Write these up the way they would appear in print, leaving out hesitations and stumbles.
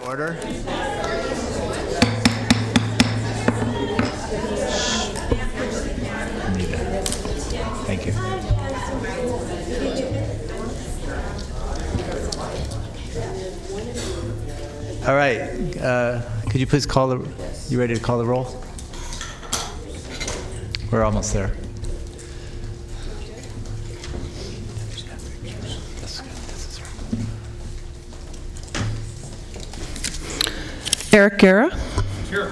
order. Anita. Thank you. All right. Could you please call the? You ready to call the roll? We're almost there. Eric Guerra. Here.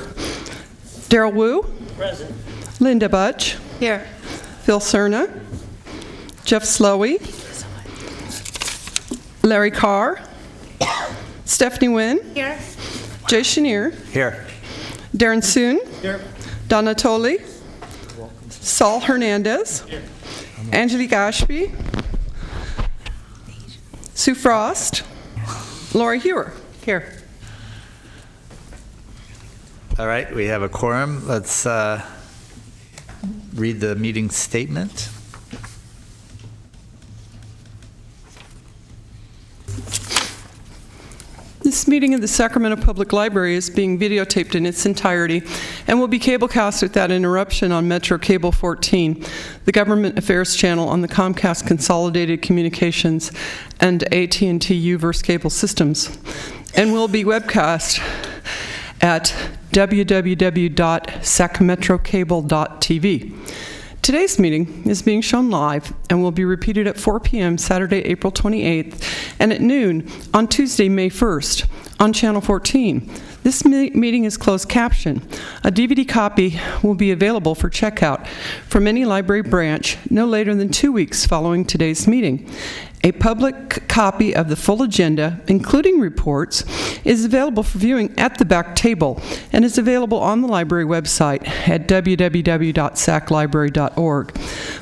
Daryl Wu. Present. Linda Butch. Here. Phil Cerna. Jeff Slowey. Larry Carr. Stephanie Wynn. Here. Jay Chenier. Here. Darren Soon. Here. Donna Tolley. Saul Hernandez. Here. Angelique Ashby. Sue Frost. Lori Hewer. Here. All right, we have a quorum. Let's read the meeting statement. This meeting of the Sacramento Public Library is being videotaped in its entirety and will be cablecast without interruption on Metro Cable 14, the Government Affairs channel on the Comcast Consolidated Communications and AT&T U-verse cable systems, and will be webcast at www.sacmetrocable.tv. Today's meeting is being shown live and will be repeated at 4 p.m. Saturday, April 28th, and at noon on Tuesday, May 1st, on Channel 14. This meeting is closed caption. A DVD copy will be available for checkout from any library branch no later than 2 weeks following today's meeting. A public copy of the full agenda, including reports, is available for viewing at the back table and is available on the library website at www.saclibrary.org.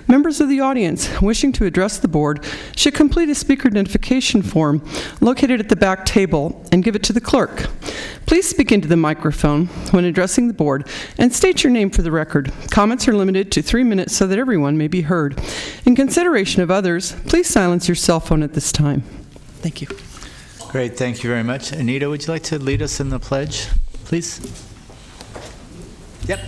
Members of the audience wishing to address the board should complete a speaker identification form located at the back table and give it to the clerk. Please speak into the microphone when addressing the board and state your name for the record. Comments are limited to 3 minutes so that everyone may be heard. In consideration of others, please silence your cell phone at this time. Thank you. Great, thank you very much. Anita, would you like to lead us in the pledge, please? Yep.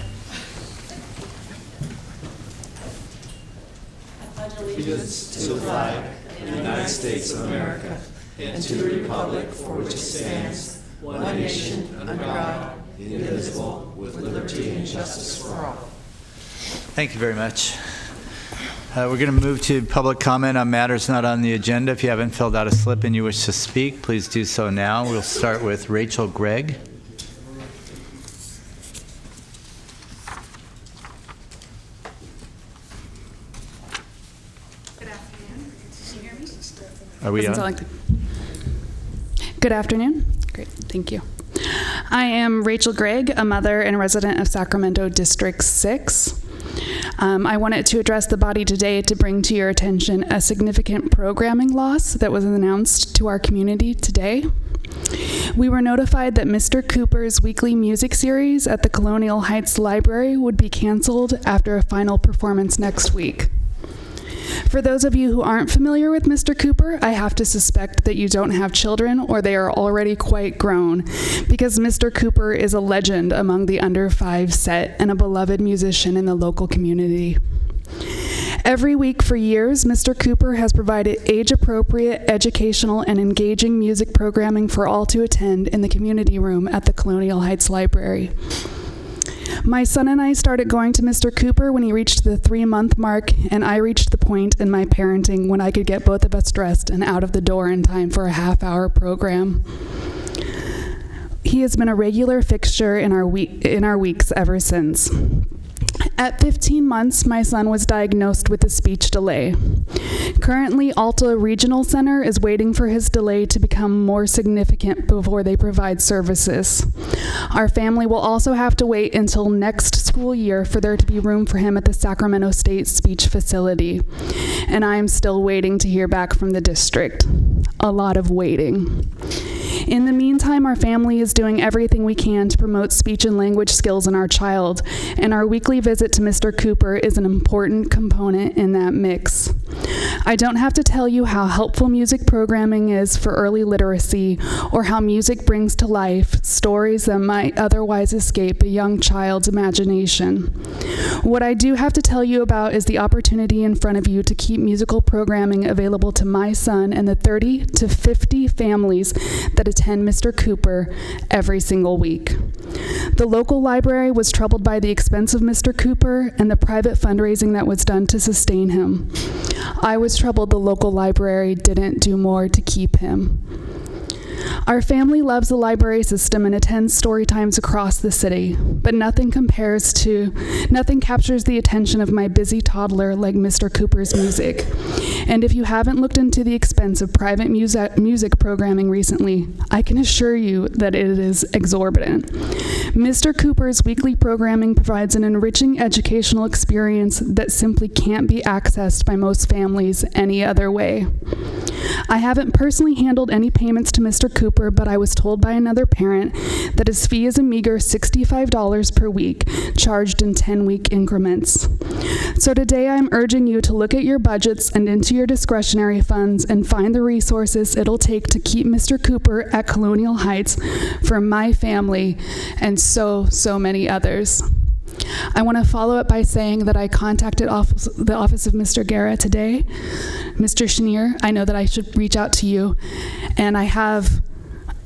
Allegiance to the flag of the United States of America and to the republic for which it stands, one nation, under God, indivisible, with liberty and justice for all. Thank you very much. We're going to move to public comment on matters not on the agenda. If you haven't filled out a slip and you wish to speak, please do so now. We'll start with Rachel Gregg. Good afternoon. Can you hear me? Are we on? Good afternoon. Great, thank you. I am Rachel Gregg, a mother and resident of Sacramento District 6. I wanted to address the body today to bring to your attention a significant programming loss that was announced to our community today. We were notified that Mr. Cooper's weekly music series at the Colonial Heights Library would be canceled after a final performance next week. For those of you who aren't familiar with Mr. Cooper, I have to suspect that you don't have children or they are already quite grown, because Mr. Cooper is a legend among the under 5 set and a beloved musician in the local community. Every week for years, Mr. Cooper has provided age-appropriate, educational, and engaging music programming for all to attend in the community room at the Colonial Heights Library. My son and I started going to Mr. Cooper when he reached the 3-month mark, and I reached the point in my parenting when I could get both of us dressed and out of the door in time for a half-hour program. He has been a regular fixture in our weeks ever since. At 15 months, my son was diagnosed with a speech delay. Currently, Alta Regional Center is waiting for his delay to become more significant before they provide services. Our family will also have to wait until next school year for there to be room for him at the Sacramento State Speech Facility. And I am still waiting to hear back from the district. A lot of waiting. In the meantime, meantime, our family is doing everything we can to promote speech and language skills in our child, and our weekly visit to Mr. Cooper is an important component in that mix. I don't have to tell you how helpful music programming is for early literacy, or how music brings to life stories that might otherwise escape a young child's imagination. What I do have to tell you about is the opportunity in front of you to keep musical programming available to my son and the 30 to 50 families that attend Mr. Cooper every single week. The local library was troubled by the expense of Mr. Cooper and the private fundraising that was done to sustain him. I was troubled the local library didn't do more to keep him. Our family loves the library system and attends story times across the city, but nothing captures the attention of my busy toddler like Mr. Cooper's music. And if you haven't looked into the expense of private music programming recently, I can assure you that it is exorbitant. Mr. Cooper's weekly programming provides an enriching educational experience that simply can't be accessed by most families any other way. I haven't personally handled any payments to Mr. Cooper, but I was told by another parent that his fee is a meager $65 per week, charged in 10-week increments. So today I'm urging you to look at your budgets and into your discretionary funds and find the resources it'll take to keep Mr. Cooper at Colonial Heights for my family and so many others. I want to follow up by saying that I contacted the office of Mr. Guerra today. Mr. Chenier, I know that I should reach out to you, and I have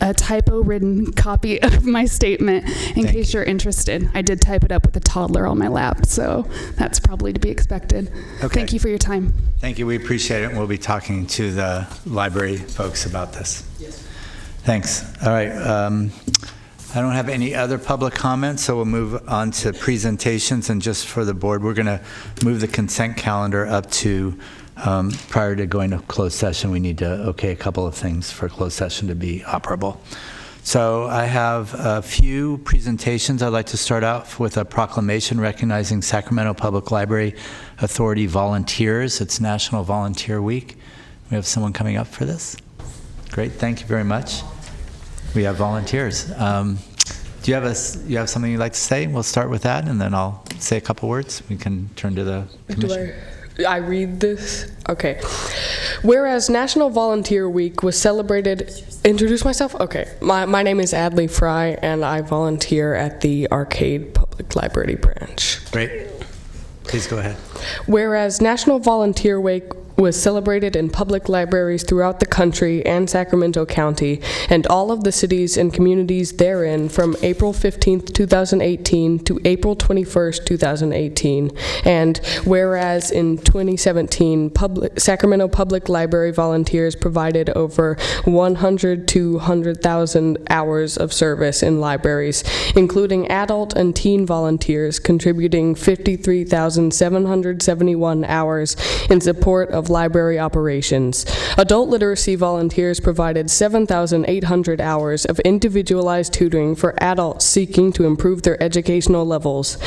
a typo-ridden copy of my statement in case you're interested. I did type it up with a toddler on my lap, so that's probably to be expected. Okay. Thank you for your time. Thank you. We appreciate it, and we'll be talking to the library folks about this. Yes. Thanks. All right. I don't have any other public comments, so we'll move on to presentations. And just for the board, we're going to move the consent calendar up to, prior to going to closed session, we need to okay a couple of things for closed session to be operable. So I have a few presentations. I'd like to start out with a proclamation recognizing Sacramento Public Library Authority volunteers. It's National Volunteer Week. We have someone coming up for this. Great, thank you very much. We have volunteers. Do you have something you'd like to say? We'll start with that, and then I'll say a couple words. We can turn to the commission. I read this? Okay. Whereas National Volunteer Week was celebrated... Introduce myself? Okay. My name is Adley Fry, and I volunteer at the Arcade Public Library branch. Great. Please go ahead. Whereas National Volunteer Week was celebrated in public libraries throughout the country and Sacramento County and all of the cities and communities therein from April 15th, 2018 to April 21st, 2018. And whereas in 2017, Sacramento Public Library volunteers provided over 100 to 100,000 hours of service in libraries, including adult and teen volunteers contributing 53,771 hours in support of library operations. Adult literacy volunteers provided 7,800 hours of individualized tutoring for adults seeking to improve their educational levels.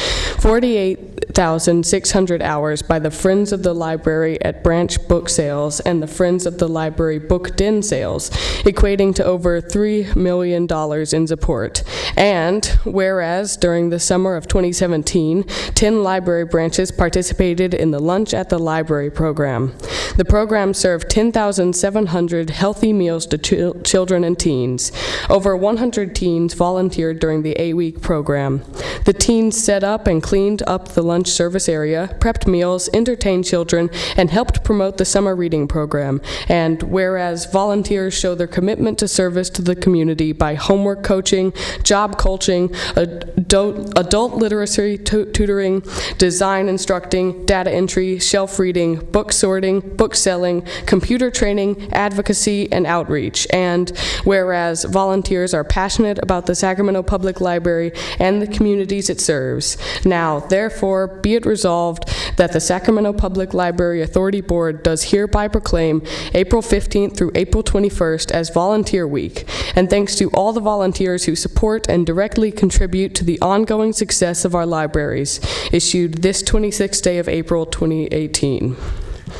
48,600 hours by the Friends of the Library at branch book sales and the Friends of the Library book den sales, equating to over $3 million in support. And whereas during the summer of 2017, 10 library branches participated in the Lunch at the Library program. The program served 10,700 healthy meals to children and teens. Over 100 teens volunteered during the 8-week program. The teens set up and cleaned up the lunch service area, prepped meals, entertained children, and helped promote the summer reading program. And whereas volunteers show their commitment to service to the community by homework coaching, job coaching, adult literacy tutoring, design instructing, data entry, shelf reading, book sorting, book selling, computer training, advocacy, and outreach. And whereas volunteers are passionate about the Sacramento Public Library and the communities it serves. Now, therefore, be it resolved that the Sacramento Public Library Authority Board does hereby proclaim April 15th through April 21st as Volunteer Week. And thanks to all the volunteers who support and directly contribute to the ongoing success of our libraries, issued this 26th day of April 2018.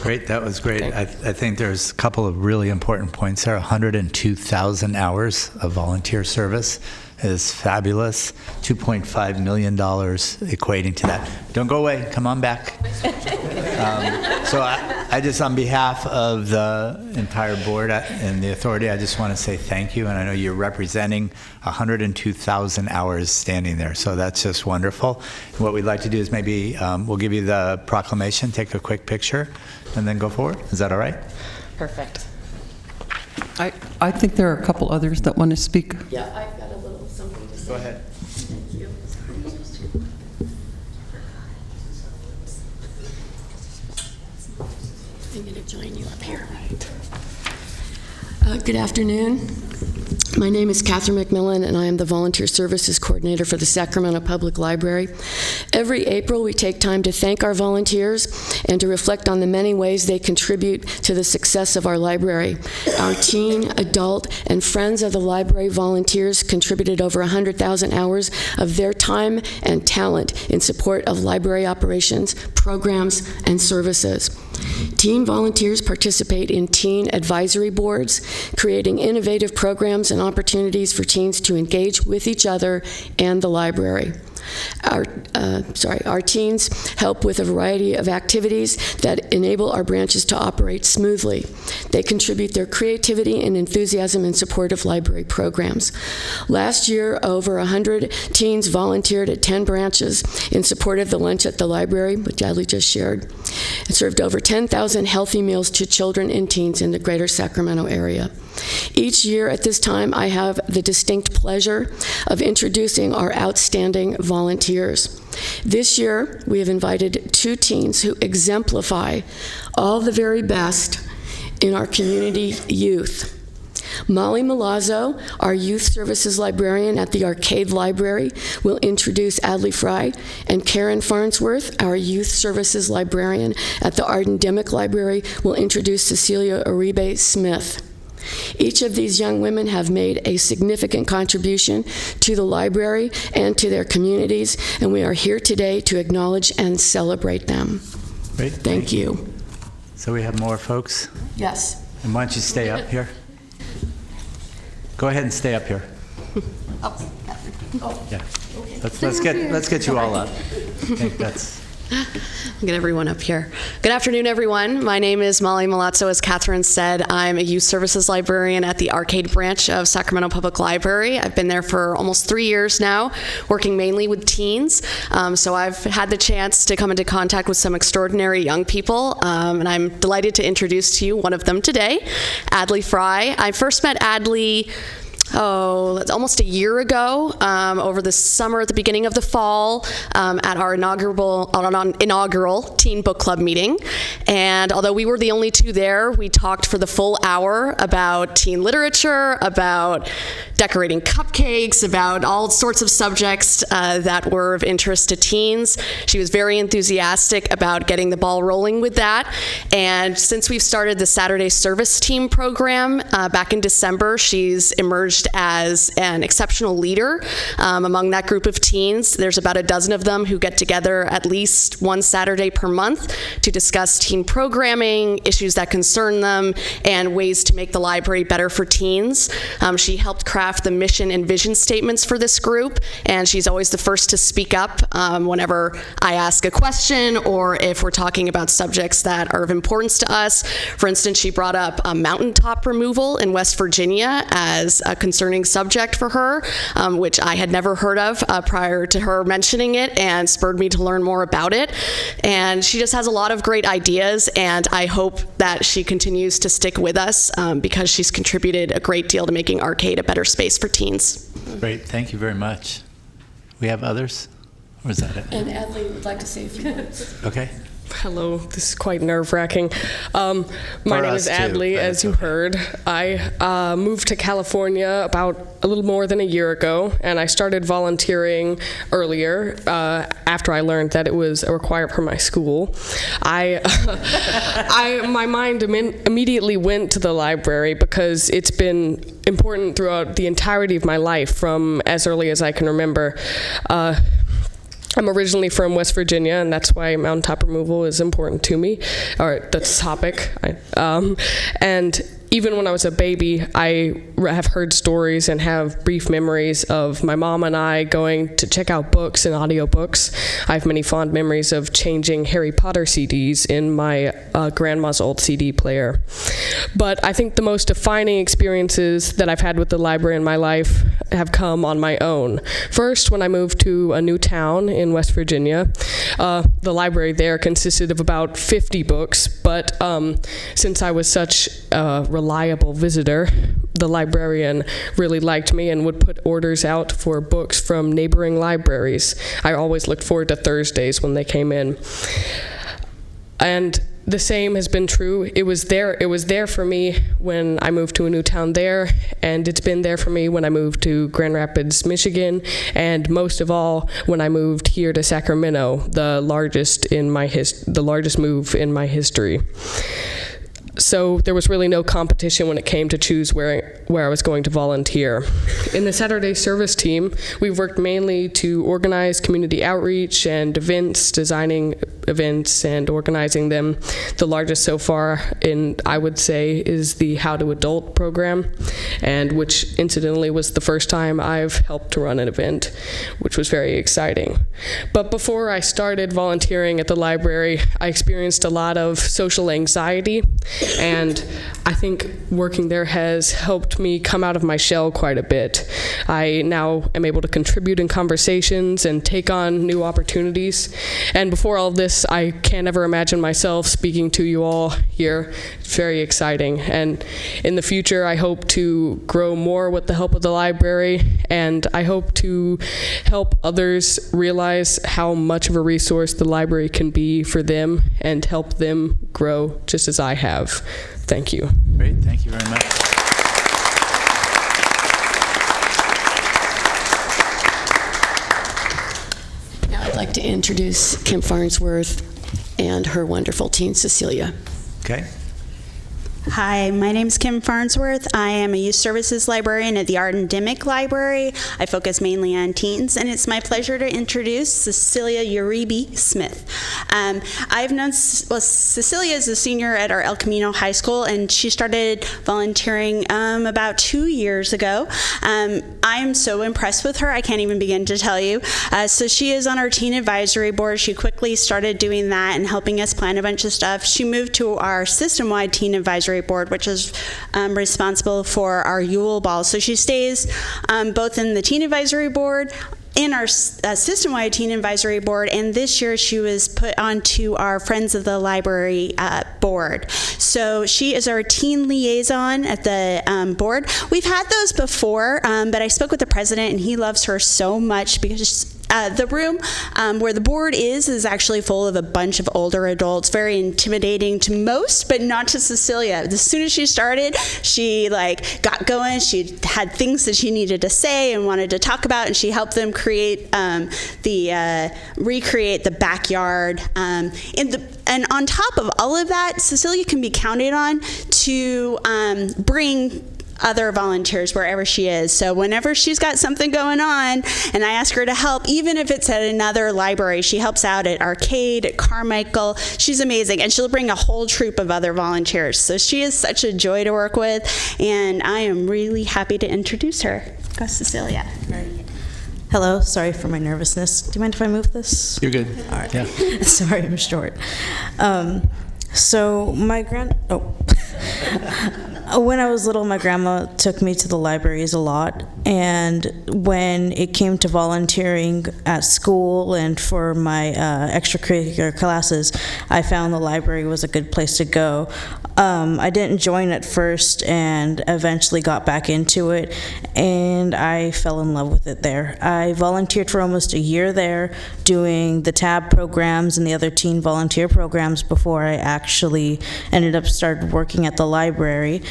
Great, that was great. I think there's a couple of really important points there. 102,000 hours of volunteer service is fabulous. $2.5 million equating to that. Don't go away, come on back. So I just, on behalf of the entire board and the authority, I just want to say thank you. And I know you're representing 102,000 hours standing there. So that's just wonderful. And what we'd like to do is maybe we'll give you the proclamation, take a quick picture, and then go forward. Is that all right? Perfect. I think there are a couple others that want to speak. Yeah, I've got a little something to say. Go ahead. Thank you. I'm going to join you up here. Good afternoon. My name is Catherine McMillan, and I am the Volunteer Services Coordinator for the Sacramento Public Library. Every April, we take time to thank our volunteers and to reflect on the many ways they contribute to the success of our library. Our teen, adult, and friends of the library volunteers contributed over 100,000 hours of their time and talent in support of library operations, programs, and services. Teen volunteers participate in teen advisory boards, creating innovative programs and opportunities for teens to engage with each other and the library. Our teens help with a variety of activities that enable our branches to operate smoothly. They contribute their creativity and enthusiasm in support of library programs. Last year, over 100 teens volunteered at 10 branches in support of the Lunch at the Library, which Adley just shared, and served over 10,000 healthy meals to children and teens in the greater Sacramento area. Each year at this time, I have the distinct pleasure of introducing our outstanding volunteers. This year, we have invited 2 teens who exemplify all the very best in our community youth. Molly Milazzo, our youth services librarian at the Arcade Library, will introduce Adley Fry, and Karen Farnsworth, our youth services librarian at the Arden Dimick Library, will introduce Cecilia Uribe Smith. Each of these young women have made a significant contribution to the library and to their communities, and we are here today to acknowledge and celebrate them. Great. Thank you. So we have more folks? Yes. And why don't you stay up here? Go ahead and stay up here. Yeah. Let's get you all up. I think that's... Get everyone up here. Good afternoon, everyone. My name is Molly Milazzo. As Catherine said, I'm a youth services librarian at the Arcade branch of Sacramento Public Library. I've been there for almost 3 years now, working mainly with teens. So I've had the chance to come into contact with some extraordinary young people, and I'm delighted to introduce to you one of them today, Adley Fry. I first met Adley almost a year ago, over the summer at the beginning of the fall, at our inaugural Teen Book Club meeting. And although we were the only 2 there, we talked for the full hour about teen literature, about decorating cupcakes, about all sorts of subjects that were of interest to teens. She was very enthusiastic about getting the ball rolling with that. And since we've started the Saturday Service Team program back in December, she's emerged as an exceptional leader among that group of teens. There's about a dozen of them who get together at least one Saturday per month to discuss teen programming, issues that concern them, and ways to make the library better for teens. She helped craft the mission and vision statements for this group, and she's always the first to speak up whenever I ask a question or if we're talking about subjects that are of importance to us. For instance, she brought up mountaintop removal in West Virginia as a concerning subject for her, which I had never heard of prior to her mentioning it, and spurred me to learn more about it. And she just has a lot of great ideas, and I hope that she continues to stick with us because she's contributed a great deal to making Arcade a better space for teens. Great, thank you very much. We have others? Or is that it? And Adley would like to say a few words. Okay. Hello, this is quite nerve-wracking. My name is Adley, as you heard. I moved to California about a little more than a year ago, and I started volunteering earlier after I learned that it was a requirement for my school. My mind immediately went to the library because it's been important throughout the entirety of my life, from as early as I can remember. I'm originally from West Virginia, and that's why mountaintop removal is important to me, or the topic. And even when I was a baby, I have heard stories and have brief memories of my mom and I going to check out books and audiobooks. I have many fond memories of changing Harry Potter CDs in my grandma's old CD player. But I think the most defining experiences that I've had with the library in my life have come on my own. First, when I moved to a new town in West Virginia, the library there consisted of about 50 books, but since I was such a reliable visitor, the librarian really liked me and would put orders out for books from neighboring libraries. I always looked forward to Thursdays when they came in. And the same has been true. It was there for me when I moved to a new town there, and it's been there for me when I moved to Grand Rapids, Michigan, and most of all when I moved here to Sacramento, the largest move in my history. So there was really no competition when it came to choose where I was going to volunteer. In the Saturday service team, we've worked mainly to organize community outreach and events, designing events and organizing them. The largest so far, I would say, is the How to Adult program, and which incidentally was the first time I've helped to run an event, which was very exciting. But before I started volunteering at the library, I experienced a lot of social anxiety, and I think working there has helped me come out of my shell quite a bit. I now am able to contribute in conversations and take on new opportunities. And before all of this, I can't ever imagine myself speaking to you all here. It's very exciting. And in the future, I hope to grow more with the help of the library, and I hope to help others realize how much of a resource the library can be for them and help them grow just as I have. Thank you. Great, thank you very much. Now I'd like to introduce Kim Farnsworth and her wonderful teen, Cecilia. Okay. Hi, my name is Kim Farnsworth. I am a youth services librarian at the Art and Dimick Library. I focus mainly on teens, and it's my pleasure to introduce Cecilia Uribe Smith. I've known, Cecilia is a senior at our El Camino High School, and she started volunteering about 2 years ago. I'm so impressed with her, I can't even begin to tell you. So she is on our teen advisory board. She quickly started doing that and helping us plan a bunch of stuff. She moved to our system-wide teen advisory board, which is responsible for our Yule Ball. So she stays both in the teen advisory board, in our system-wide teen advisory board, and this year she was put onto our Friends of the Library board. So she is our teen liaison at the board. We've had those before, but I spoke with the president, and he loves her so much because the room where the board is actually full of a bunch of older adults, very intimidating to most, but not to Cecilia. As soon as she started, she got going. She had things that she needed to say and wanted to talk about, and she helped them recreate the backyard. And on top of all of that, Cecilia can be counted on to bring other volunteers wherever she is. So whenever she's got something going on and I ask her to help, even if it's at another library, she helps out at Arcade, at Carmichael. She's amazing, and she'll bring a whole troop of other volunteers. So she is such a joy to work with, and I am really happy to introduce her. Go, Cecilia. Hello, sorry for my nervousness. Do you mind if I move this? You're good. All right. Yeah. Sorry, I'm short. So when I was little, my grandma took me to the libraries a lot, and when it came to volunteering at school and for my extracurricular classes, I found the library was a good place to go. I didn't join at first and eventually got back into it, and I fell in love with it there. I volunteered for almost a year there doing the TAB programs and the other teen volunteer programs before I actually ended up started working at the library.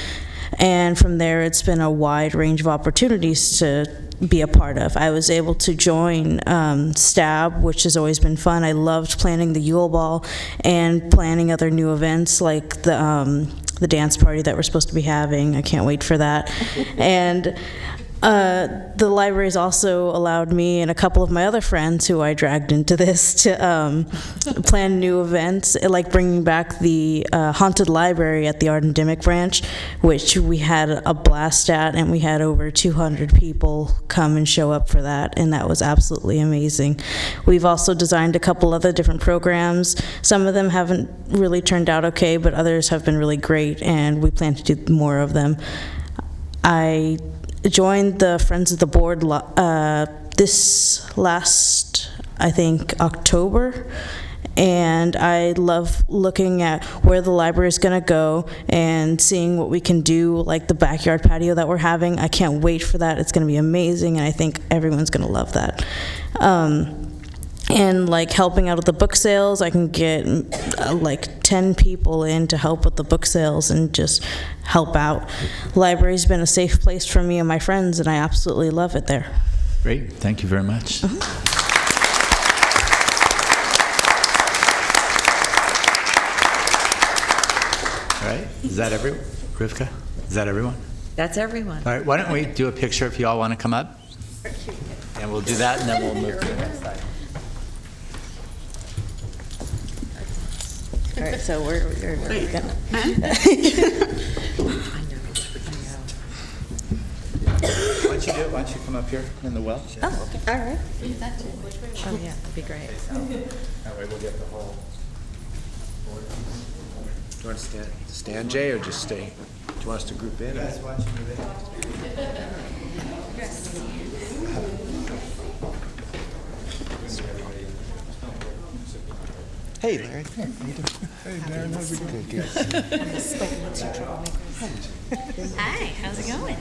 And from there, it's been a wide range of opportunities to be a part of. I was able to join STAB, which has always been fun. I loved planning the Yule Ball and planning other new events like the dance party that we're supposed to be having. I can't wait for that. And The library's also allowed me and a couple of my other friends who I dragged into this to plan new events, like bringing back the Haunted Library at the Art and Dimmick branch, which we had a blast at, and we had over 200 people come and show up for that, and that was absolutely amazing. We've also designed a couple other different programs. Some of them haven't really turned out okay, but others have been really great, and we plan to do more of them. I joined the Friends of the Board this last, I think, October, and I love looking at where the library is going to go and seeing what we can do, like the backyard patio that we're having. I can't wait for that. It's going to be amazing, and I think everyone's going to love that. And like helping out with the book sales, I can get like 10 people in to help with the book sales and just help out. Library's been a safe place for me and my friends, and I absolutely love it there. Great, thank you very much. All right, is that everyone? Rivka, is that everyone? That's everyone. All right, why don't we do a picture if you all want to come up? And we'll do that, and then we'll move to the next slide. All right, so we're gonna. Why don't you do it? Why don't you come up here in the well? Oh, all right. Oh, yeah, that'd be great. That way we'll get the whole board. Do you want to stand, Jay, or just stay? Do you want us to group in? Guys, why don't you move in? Hey, Larry. Hey, Darren. How's it going? Good. Hi, how's it going?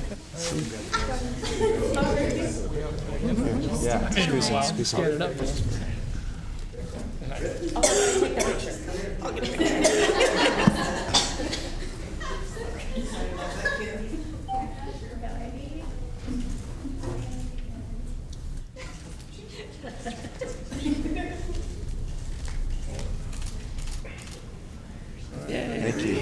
Yeah, squeeze in, squeeze in. I'll get a picture. Thank you.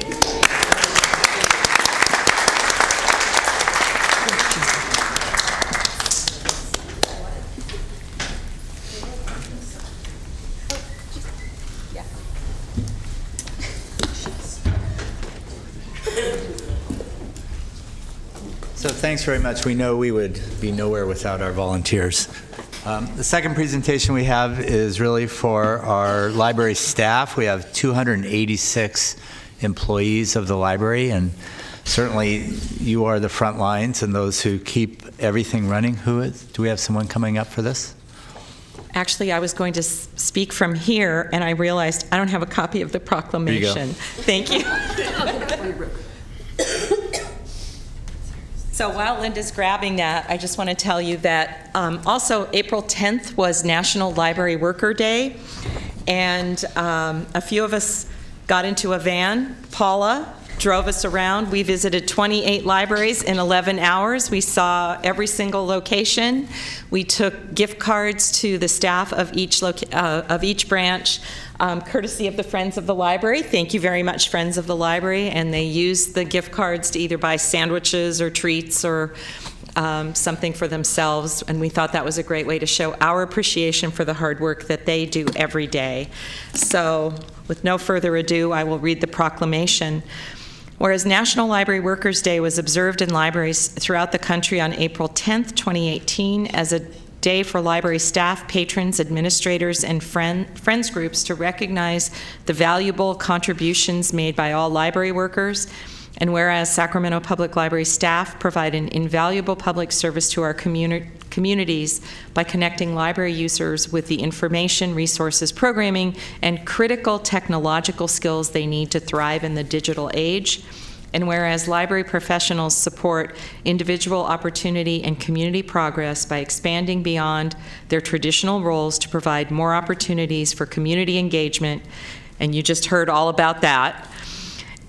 So thanks very much. We know we would be nowhere without our volunteers. The second presentation we have is really for our library staff. We have 286 employees of the library, and certainly you are the front lines and those who keep everything running. Who is? Do we have someone coming up for this? Actually, I was going to speak from here, and I realized I don't have a copy of the proclamation. Thank you. So while Linda's grabbing that, I just want to tell you that also April 10th was National Library Worker Day, and a few of us got into a van. Paula drove us around. We visited 28 libraries in 11 hours. We saw every single location. We took gift cards to the staff of each branch, courtesy of the Friends of the Library. Thank you very much, Friends of the Library. And they used the gift cards to either buy sandwiches or treats or something for themselves. And we thought that was a great way to show our appreciation for the hard work that they do every day. So with no further ado, I will read the proclamation. Whereas National Library Workers Day was observed in libraries throughout the country on April 10th, 2018, as a day for library staff, patrons, administrators, and friends groups to recognize the valuable contributions made by all library workers, and whereas Sacramento Public Library staff provide an invaluable public service to our communities by connecting library users with the information, resources, programming, and critical technological skills they need to thrive in the digital age. And whereas library professionals support individual opportunity and community progress by expanding beyond their traditional roles to provide more opportunities for community engagement, and you just heard all about that,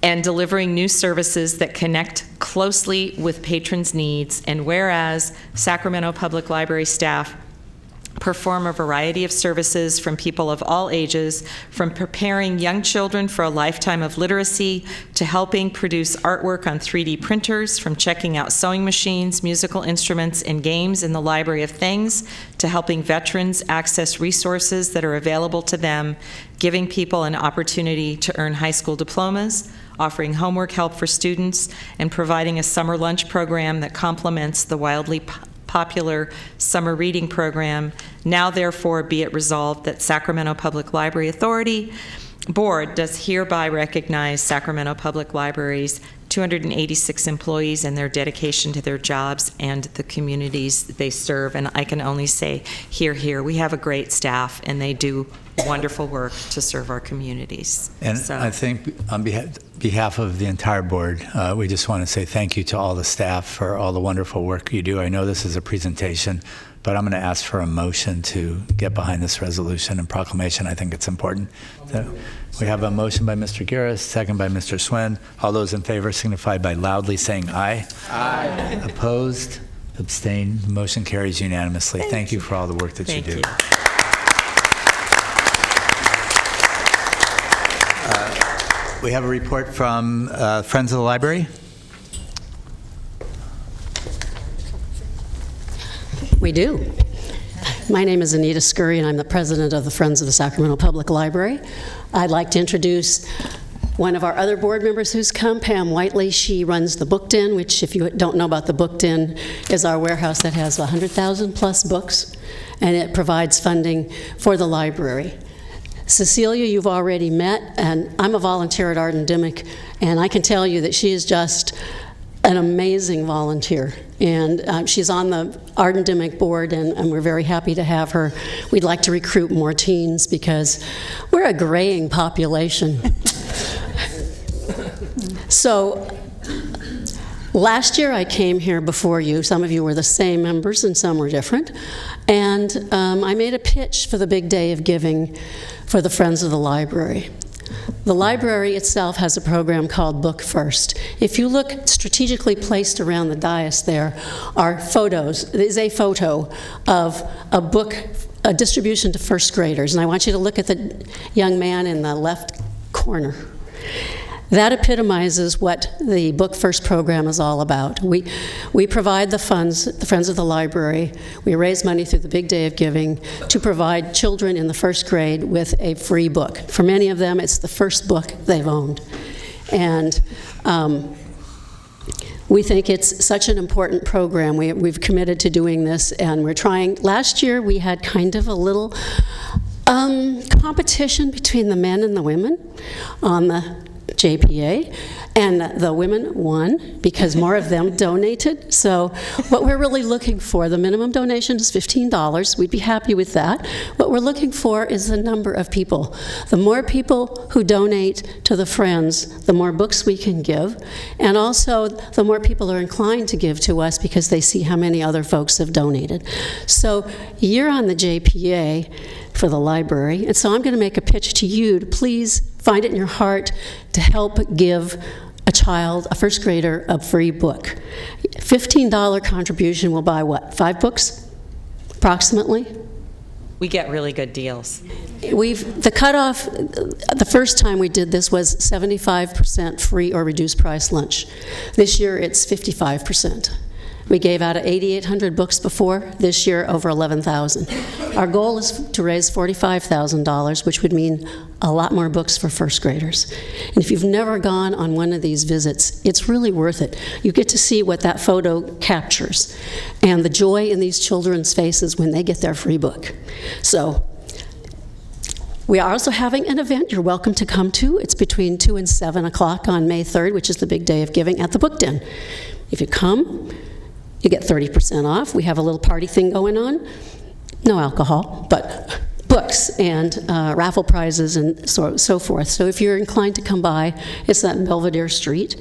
and delivering new services that connect closely with patrons' needs. And whereas Sacramento Public Library staff perform a variety of services from people of all ages, from preparing young children for a lifetime of literacy to helping produce artwork on 3D printers, from checking out sewing machines, musical instruments, and games in the Library of Things, to helping veterans access resources that are available to them, giving people an opportunity to earn high school diplomas, offering homework help for students, and providing a summer lunch program that complements the wildly popular summer reading program. Now, therefore, be it resolved that Sacramento Public Library Authority Board does hereby recognize Sacramento Public Library's 286 employees and their dedication to their jobs and the communities they serve. And I can only say, hear, hear. We have a great staff, and they do wonderful work to serve our communities. And so, I think on behalf of the entire board, we just want to say thank you to all the staff for all the wonderful work you do. I know this is a presentation, but I'm going to ask for a motion to get behind this resolution and proclamation. I think it's important. So we have a motion by Mr. Garris, second by Mr. Swin. All those in favor signify by loudly saying aye. Aye. Opposed? Abstained? Motion carries unanimously. Thank you for all the work that you do. We have a report from Friends of the Library. We do. My name is Anita Scurry, and I'm the president of the Friends of the Sacramento Public Library. I'd like to introduce one of our other board members who's come, Pam Whiteley. She runs the Book Den, which, if you don't know about the Book Den, is our warehouse that has 100,000 plus books, and it provides funding for the library. Cecilia, you've already met, and I'm a volunteer at Arden Dimick, and I can tell you that she is just an amazing volunteer. And she's on the Arden Dimick board, and we're very happy to have her. We'd like to recruit more teens because we're a graying population. So last year I came here before you. Some of you were the same members and some were different. And I made a pitch for the big day of giving for the Friends of the Library. The library itself has a program called Book First. If you look strategically placed around the dais, there are photos. There's a photo of a book, a distribution to first graders. And I want you to look at the young man in the left corner. That epitomizes what the Book First program is all about. We provide the funds, the Friends of the Library. We raise money through the Big Day of Giving to provide children in the first grade with a free book. For many of them, it's the first book they've owned. And we think it's such an important program. We've committed to doing this, and we're trying. Last year, we had kind of a little competition between the men and the women on the JPA, and the women won because more of them donated. So what we're really looking for, the minimum donation is $15. We'd be happy with that. What we're looking for is the number of people. The more people who donate to the Friends, the more books we can give, and also the more people are inclined to give to us because they see how many other folks have donated. So you're on the JPA for the library, and so I'm going to make a pitch to you to please find it in your heart to help give a child, a first grader, a free book. $15 contribution will buy what, 5 books, approximately? we get really good deals. The cutoff, the first time we did this was 75% free or reduced price lunch. This year it's 55%. We gave out 8,800 books before. This year, over 11,000. Our goal is to raise $45,000, which would mean a lot more books for first graders. And if you've never gone on one of these visits, it's really worth it. You get to see what that photo captures and the joy in these children's faces when they get their free book. So we are also having an event you're welcome to come to. It's between 2 and 7 o'clock on May 3rd, which is the big day of giving at the Book Den. If you come, you get 30% off. We have a little party thing going on. No alcohol, but books and raffle prizes and so forth. So if you're inclined to come by, it's on Belvedere Street.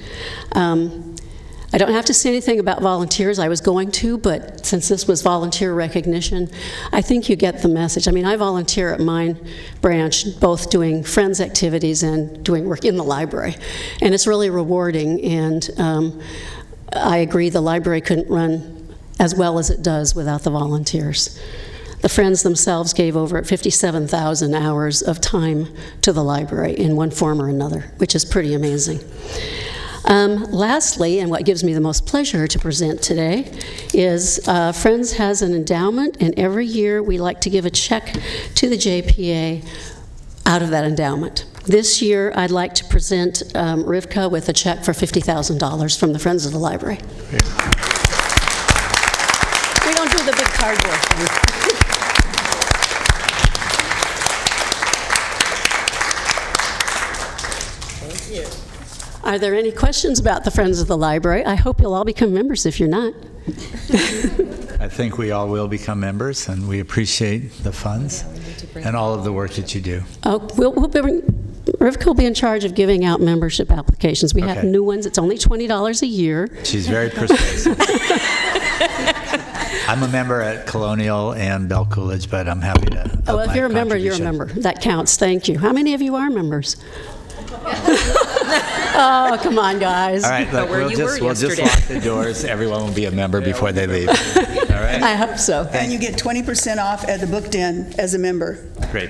I don't have to say anything about volunteers. I was going to, but since this was volunteer recognition, I think you get the message. I mean, I volunteer at mine branch, both doing Friends activities and doing work in the library. And it's really rewarding, and I agree the library couldn't run as well as it does without the volunteers. The Friends themselves gave over 57,000 hours of time to the library in one form or another, which is pretty amazing. Lastly, and what gives me the most pleasure to present today, is Friends has an endowment, and every year we like to give a check to the JPA out of that endowment. This year, I'd like to present Rivka with a check for $50,000 from the Friends of the Library. We don't do the big cardboard thing. Thank you. Are there any questions about the Friends of the Library? I hope you'll all become members if you're not. I think we all will become members, and we appreciate the funds and all of the work that you do. Rivka will be in charge of giving out membership applications. We have new ones. It's only $20 a year. She's very persuasive. I'm a member at Colonial and Bell Coolidge, but I'm happy to. Oh, well, if you're a member, you're a member. That counts. Thank you. How many of you are members? Oh, come on, guys. All right, look, we'll just lock the doors. Everyone will be a member before they leave. All right? I hope so. And you get 20% off at the Book Den as a member. Great.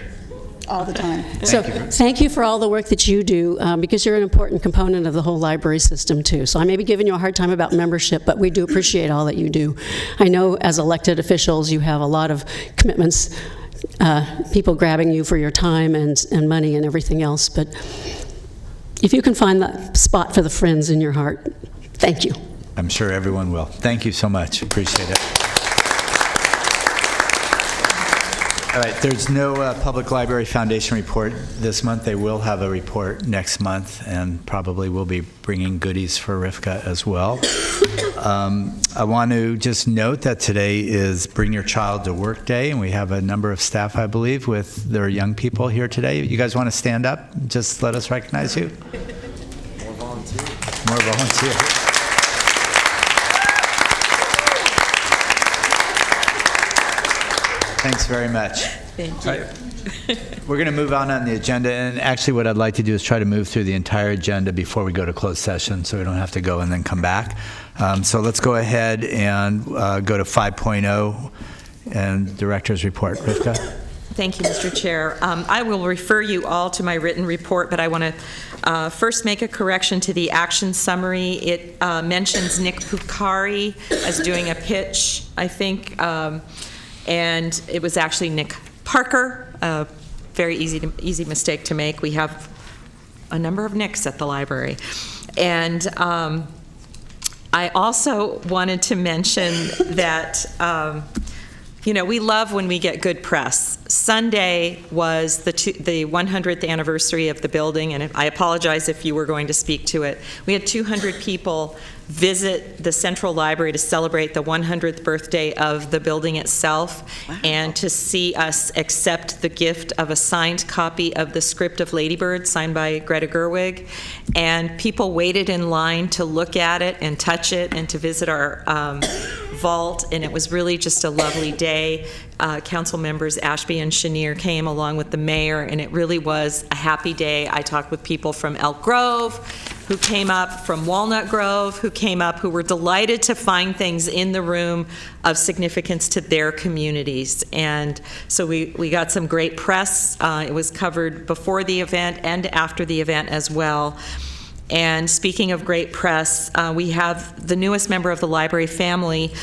All the time. Thank you for all the work that you do, because you're an important component of the whole library system, too. So I may be giving you a hard time about membership, but we do appreciate all that you do. I know as elected officials, you have a lot of commitments, people grabbing you for your time and money and everything else, but if you can find that spot for the Friends in your heart, thank you. I'm sure everyone will. Thank you so much. Appreciate it. All right, there's no Public Library Foundation report this month. They will have a report next month, and probably will be bringing goodies for Rivka as well. I want to just note that today is Bring Your Child to Work Day, and we have a number of staff, I believe, with their young people here today. You guys want to stand up? Just let us recognize you. More volunteers. More volunteers. Thanks very much. Thank you. Right. We're going to move on the agenda, and actually what I'd like to do is try to move through the entire agenda before we go to closed session, so we don't have to go and then come back. So let's go ahead and go to 5.0 and Director's Report. Rivka? Thank you, Mr. Chair. I will refer you all to my written report, but I want to first make a correction to the action summary. It mentions Nick Pukari as doing a pitch, I think, and it was actually Nick Parker. Very easy mistake to make. We have a number of Nicks at the library. And I also wanted to mention that we love when we get good press. Sunday was the 100th anniversary of the building, and I apologize if you were going to speak to it. We had 200 people visit the Central Library to celebrate the 100th birthday of the building itself. Wow. And to see us accept the gift of a signed copy of the script of Lady Bird, signed by Greta Gerwig. And people waited in line to look at it and touch it and to visit our vault, and it was really just a lovely day. Council members Ashby and Chenier came along with the mayor, and it really was a happy day. I talked with people from Elk Grove who came up, from Walnut Grove who came up, who were delighted to find things in the room of significance to their communities. And so we got some great press. It was covered before the event and after the event as well. And speaking of great press, we have the newest member of the library family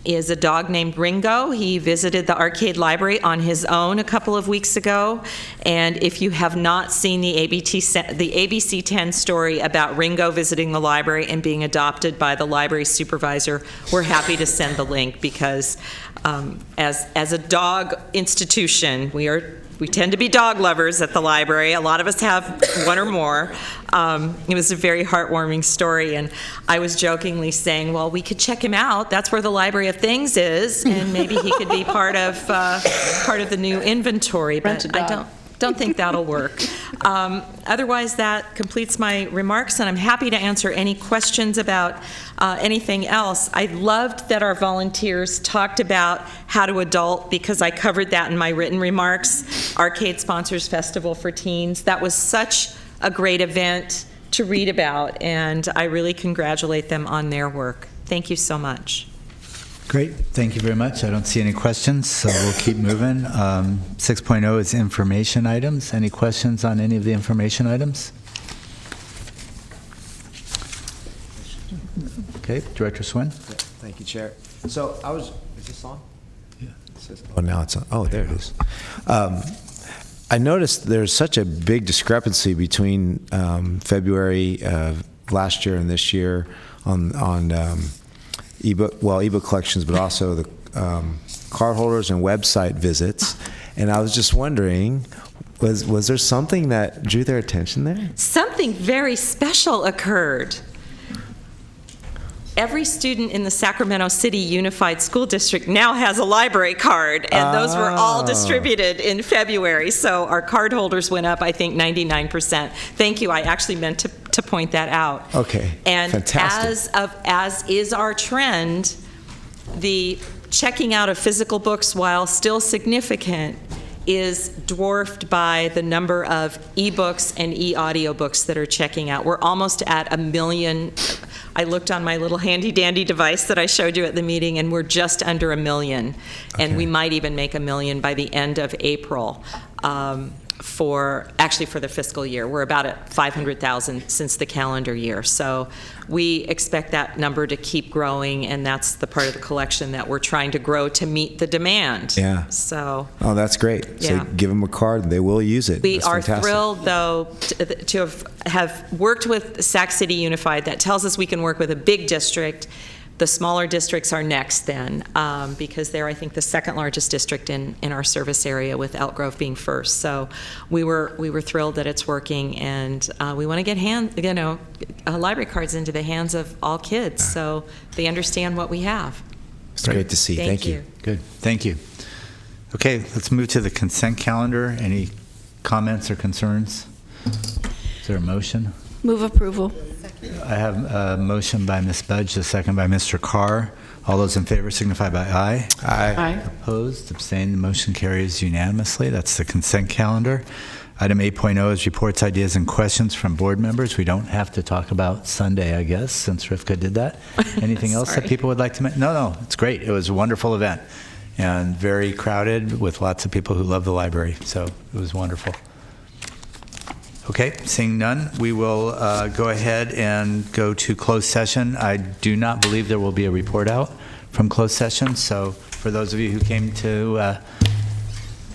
is a dog named Ringo. He visited the Arcade Library on his own a couple of weeks ago. And if you have not seen the ABC 10 story about Ringo visiting the library and being adopted by the library supervisor, we're happy to send the link, because as a dog institution, we tend to be dog lovers at the library. A lot of us have one or more. It was a very heartwarming story, and I was jokingly saying, well, we could check him out. That's where the Library of Things is, and maybe he could be part of the new inventory. But I don't think that'll work. Otherwise, that completes my remarks, and I'm happy to answer any questions about anything else. I loved that our volunteers talked about how to adult, because I covered that in my written remarks. Arcade sponsors Festival for Teens. That was such a great event to read about, and I really congratulate them on their work. Thank you so much. Great. Thank you very much. I don't see any questions, so we'll keep moving. 6.0 is information items. Any questions on any of the information items? Okay, Director Swin. Thank you, Chair. So is this on? Yeah. Oh, now it's on. Oh, there it is. I noticed there's such a big discrepancy between February last year and this year on ebook collections, but also the cardholders and website visits. And I was just wondering, was there something that drew their attention there? Something very special occurred. Every student in the Sacramento City Unified School District now has a library card, and those were all distributed in February. So our card holders went up, I think, 99%. Thank you. I actually meant to point that out. Okay. And fantastic. as is our trend, the checking out of physical books, while still significant, is dwarfed by the number of ebooks and e-audiobooks that are checking out. We're almost at 1 million. I looked on my little handy-dandy device that I showed you at the meeting, and we're just under 1 million. Okay. And we might even make 1 million by the end of April. For the fiscal year. We're about at 500,000 since the calendar year. So we expect that number to keep growing, and that's the part of the collection that we're trying to grow to meet the demand. Yeah. So. Oh, that's great. Yeah. So give them a card, they will use it. We that's are fantastic. thrilled, though, to have worked with Sac City Unified. That tells us we can work with a big district. The smaller districts are next then, because they're, I think, the second largest district in our service area, with Elk Grove being first. So we were thrilled that it's working, and we want to get library cards into the hands of all kids so they understand what we have. It's great to see. Thank you. Good. Thank you. Okay, let's move to the consent calendar. Any comments or concerns? Is there a motion? Move approval. I have a motion by Ms. Budge, a second by Mr. Carr. All those in favor signify by aye. Aye. Opposed, abstained, the motion carries unanimously. That's the consent calendar. Item 8.0 is reports, ideas, and questions from board members. We don't have to talk about Sunday, I guess, since Rivka did that. Anything else that people would like to mention? No, it's great. It was a wonderful event and very crowded with lots of people who love the library, so it was wonderful. Okay, seeing none, we will go ahead and go to closed session. I do not believe there will be a report out from closed session, so for those of you who came to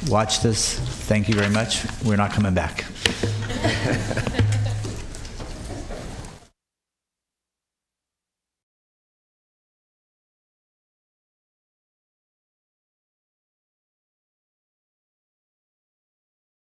watch this, thank you very much. We're not coming back.